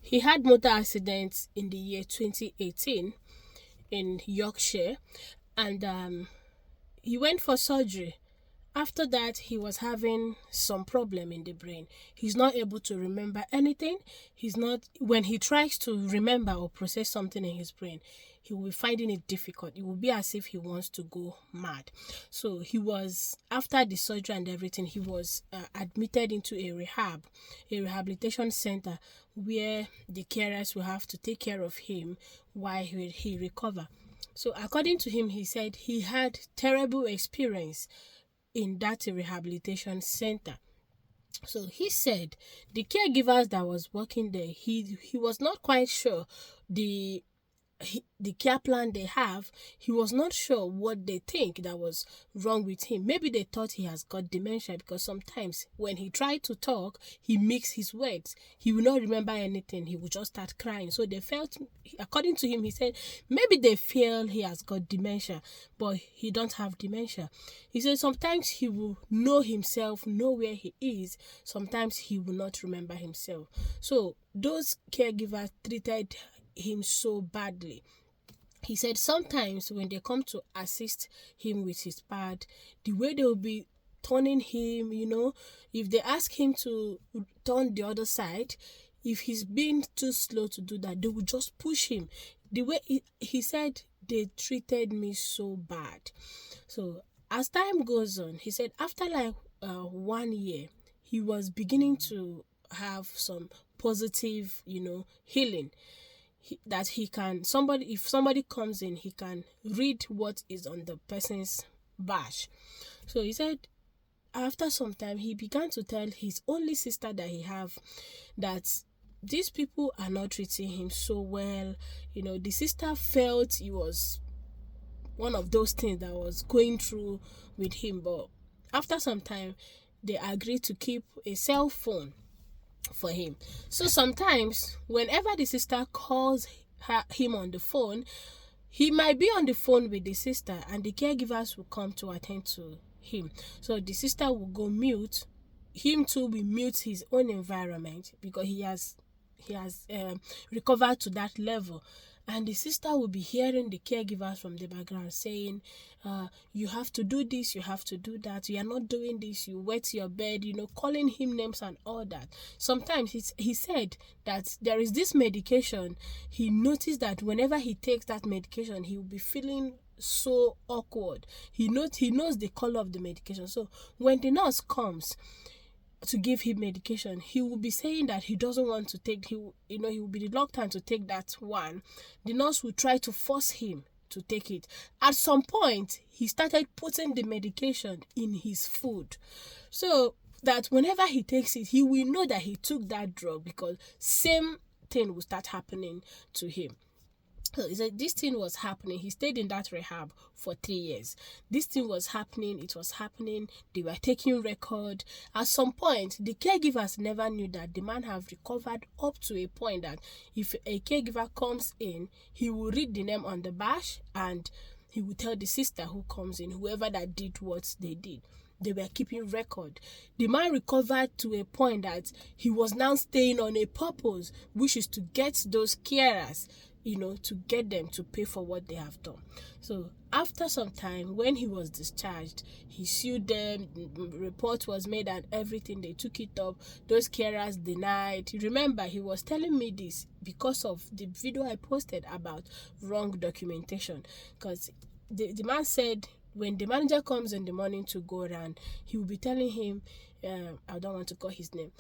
he had motor accidents in the year 2018 in Yorkshire, and he went for surgery. After that, he was having some problem in the brain. He's not able to remember anything. He's not, when he tries to remember or process something in his brain, he will be finding it difficult. It will be as if he wants to go mad. So he was, after the surgery and everything, he was admitted into a rehabilitation center where the carers will have to take care of him while he recover. So according to him, he said he had terrible experience in that rehabilitation center. So he said the caregivers that was working there, he was not quite sure the the care plan they have. He was not sure what they think that was wrong with him. Maybe they thought he has got dementia, because sometimes when he tried to talk, he mixed his words. He will not remember anything. He will just start crying. So they felt, according to him, he said maybe they feel he has got dementia, but he don't have dementia. He said sometimes he will know himself, know where he is. Sometimes he will not remember himself. So those caregivers treated him so badly. He said sometimes when they come to assist him with his pad, the way they will be turning him, if they ask him to turn the other side, if he's being too slow to do that, they will just push him. The way he said they treated me so bad. So as time goes on, he said after like 1 year, he was beginning to have some positive, healing. That he can, if somebody comes in, he can read what is on the person's badge. So he said after some time, he began to tell his only sister that he have that these people are not treating him so well. The sister felt it was one of those things that was going through with him, but after some time, they agreed to keep a cell phone for him. So sometimes whenever the sister calls him on the phone, he might be on the phone with the sister, and the caregivers will come to attend to him. So the sister will go mute. Him too will mute his own environment, because he has recovered to that level. And the sister will be hearing the caregivers from the background saying, you have to do this, you have to do that, you are not doing this, you wet your bed, calling him names and all that. Sometimes he said that there is this medication. He noticed that whenever he takes that medication, he will be feeling so awkward. He knows the color of the medication. So when the nurse comes to give him medication, he will be saying that he doesn't want to take, he will be reluctant to take that one. The nurse will try to force him to take it. At some point, he started putting the medication in his food, so that whenever he takes it, he will know that he took that drug, because same thing will start happening to him. So he said this thing was happening. He stayed in that rehab for 3 years. This thing was happening. It was happening. They were taking record. At some point, the caregivers never knew that the man have recovered up to a point that if a caregiver comes in, he will read the name on the badge, and he will tell the sister who comes in, whoever that did what they did. They were keeping record. The man recovered to a point that he was now staying on a purpose, which is to get those carers, to get them to pay for what they have done. So after some time, when he was discharged, he sued them. Report was made and everything. They took it up. Those carers denied. Remember, he was telling me this because of the video I posted about wrong documentation. Because the man said when the manager comes in the morning to go around, he will be telling him, I don't want to call his name,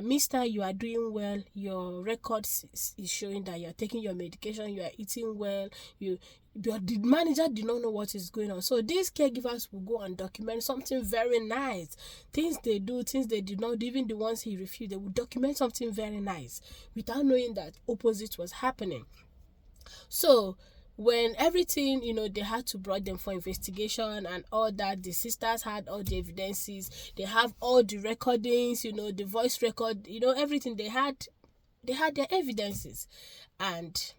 Mister, you are doing well, your records is showing that you are taking your medication, you are eating well, but the manager did not know what is going on. So these caregivers will go and document something very nice, things they do, things they did not do, even the ones he refused, they will document something very nice without knowing that opposite was happening. So when everything, they had to brought them for investigation and all that, the sisters had all the evidences, they have all the recordings, the voice record, everything. They had their evidences, and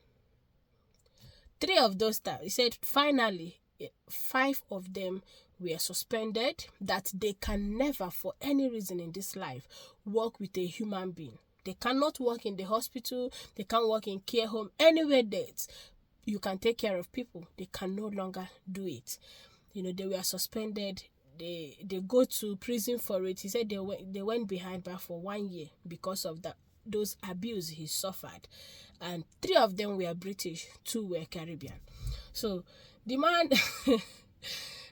3 of those staff, he said finally 5 of them were suspended, that they can never for any reason in this life work with a human being. They cannot work in the hospital, they can't work in care home, anywhere that you can take care of people. They can no longer do it. They were suspended. They go to prison for it. He said they went behind bar for 1 year because of those abuse he suffered. And 3 of them were British, 2 were Caribbean. So the man,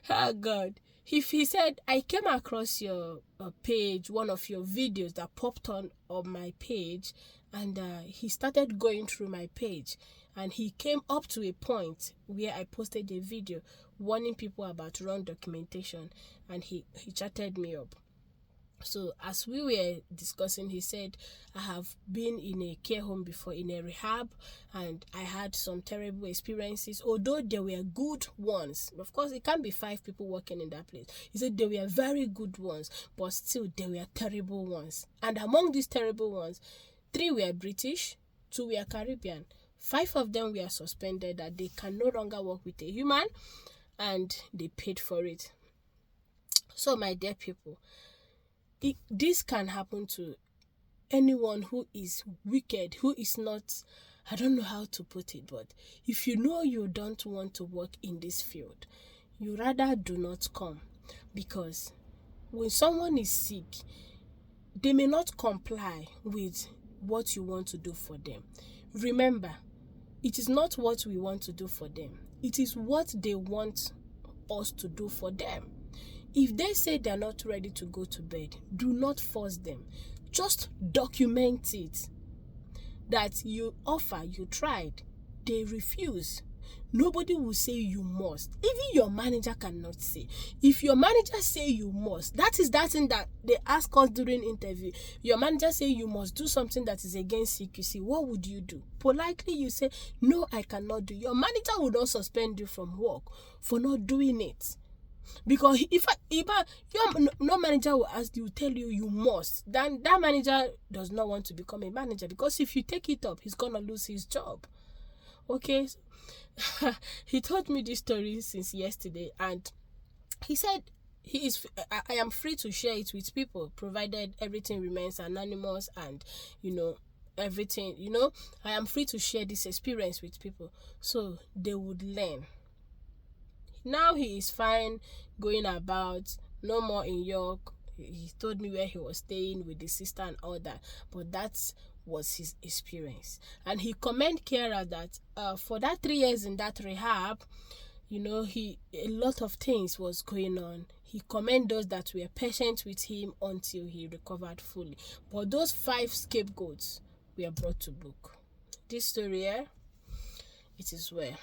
oh God, if he said, I came across your page, one of your videos that popped on my page, and he started going through my page, and he came up to a point where I posted a video warning people about wrong documentation, and he chatted me up. So as we were discussing, he said, I have been in a care home before, in a rehab, and I had some terrible experiences, although there were good ones. Of course, it can't be 5 people working in that place. He said there were very good ones, but still there were terrible ones. And among these terrible ones, 3 were British, 2 were Caribbean. 5 of them were suspended, that they can no longer work with a human, and they paid for it. So my dear people, this can happen to anyone who is wicked, who is not, I don't know how to put it, but if you know you don't want to work in this field, you rather do not come. Because when someone is sick, they may not comply with what you want to do for them. Remember, it is not what we want to do for them. It is what they want us to do for them. If they say they're not ready to go to bed, do not force them. Just document it. That you offer, you tried, they refuse. Nobody will say you must. Even your manager cannot say. If your manager say you must, that is that thing that they ask us during interview. Your manager say you must do something that is against CQC. What would you do? Politely you say, no, I cannot do. Your manager will not suspend you from work for not doing it. Because if no manager will ask you, tell you must, then that manager does not want to become a manager, because if you take it up, he's gonna lose his job. Okay. He told me this story since yesterday, and he said I am free to share it with people, provided everything remains anonymous, and everything, I am free to share this experience with people so they would learn. Now he is fine, going about, no more in York. He told me where he was staying with the sister and all that, but that was his experience. And he commend Kara that for that 3 years in that rehab, a lot of things was going on. He commend those that were patient with him until he recovered fully. But those 5 scapegoats were brought to book. This story here, it is well.